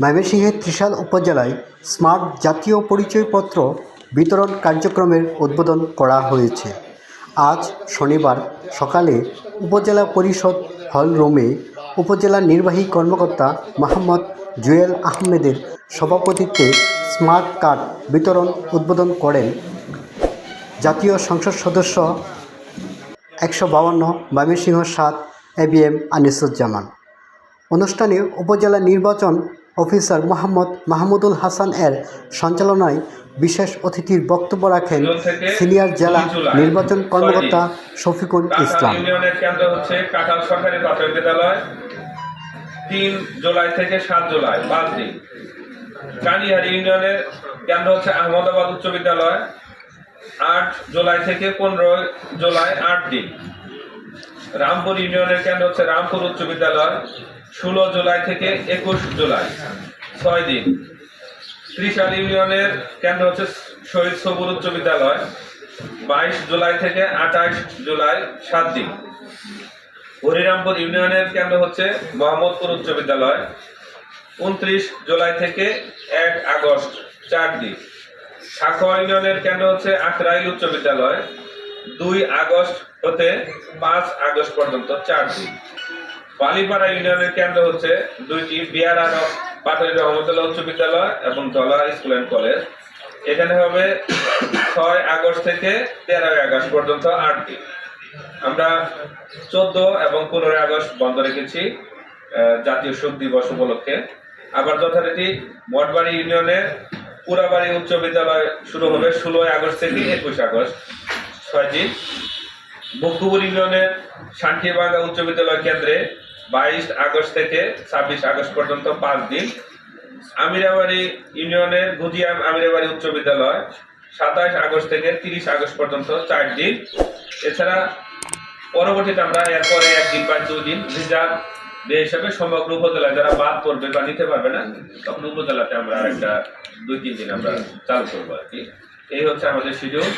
ময়মনসিংহের ত্রিশাল উপজেলায় স্মার্ট জাতীয় পরিচয়পত্র বিতরণ কার্যক্রমের উদ্বোধন করা হয়েছে। আজ শনিবার সকালে উপজেলা পরিষদ হল রুমে উপজেলা নির্বাহী কর্মকর্তা মোহাম্মদ জুয়েল আহমেদের সভাপতিত্বে স্মার্ট কার্ড বিতরণ উদ্বোধন করেন জাতীয় সংসদ সদস্য 152 ময়মনসিংহ 7 ABM আনিসুজ্জামান। অনুষ্ঠানে উপজেলা নির্বাচন অফিসার মোহাম্মদ মাহমুদুল হাসান এর সঞ্চালনায় বিশেষ অতিথির বক্তব্য রাখেন সিনিয়র জেলা নির্বাচন কর্মকর্তা শফিকুল ইসলাম। ইউনিয়নের কেন্দ্র হচ্ছে কাঁঠাল সরকারি প্রাথমিক বিদ্যালয়, 3 জুলাই থেকে 7 জুলাই 5 দিন। কানিহারি ইউনিয়নের কেন্দ্র হচ্ছে আহমদাবাদ উচ্চ বিদ্যালয়, 8 জুলাই থেকে 15 জুলাই 8 দিন। রামপুর ইউনিয়নের কেন্দ্র হচ্ছে রামপুর উচ্চ বিদ্যালয়, 16 জুলাই থেকে 21 জুলাই 6 দিন। ত্রিশাল ইউনিয়নের কেন্দ্র হচ্ছে শহীদ সবুর উচ্চ বিদ্যালয়, 22 জুলাই থেকে 28 জুলাই 7 দিন। হরিরামপুর ইউনিয়নের কেন্দ্র হচ্ছে মোহাম্মদপুর উচ্চ বিদ্যালয়, 29 জুলাই থেকে 1 আগস্ট 4 দিন। সাখোয়া ইউনিয়নের কেন্দ্র হচ্ছে আখরাইল উচ্চ বিদ্যালয়, 2 আগস্ট হতে 5 আগস্ট পর্যন্ত 4 দিন। বালিপাড়া ইউনিয়নের কেন্দ্র হচ্ছে 2টি বিআর পাটুরি রহমতুল্লাহ উচ্চ বিদ্যালয় এবং দলা স্কুল অ্যান্ড কলেজ। এখানে হবে 6 আগস্ট থেকে 13 আগস্ট পর্যন্ত 8 দিন। আমরা 14 এবং 15 আগস্ট বন্ধ রেখেছি জাতীয় শোক দিবস উপলক্ষে। আবার যথারীতি মঠবাড়ি ইউনিয়নে পুরাবাড়ি উচ্চ বিদ্যালয় শুরু হবে 16 আগস্ট থেকে 21 আগস্ট 6 দিন। বকুপুর ইউনিয়নের শান্তিবাগা উচ্চ বিদ্যালয় কেন্দ্রে 22 আগস্ট থেকে 26 আগস্ট পর্যন্ত 5 দিন। আমিরাবাড়ি ইউনিয়নের গুজিয়াম আমিরাবাড়ি উচ্চ বিদ্যালয় 27 আগস্ট থেকে 30 আগস্ট পর্যন্ত 4 দিন। এছাড়া পরবর্তীতে আমরা এরপরে 1 দিন বা 2 দিন রিজার্ভ ডে হিসাবে সমগ্র উপজেলায় যারা বাদ পড়বে বা নিতে পারবে না তখন উপজেলাতে আমরা একটা 2-3 দিন আমরা চালু করবো আর কি। এই হচ্ছে আমাদের শিডিউল।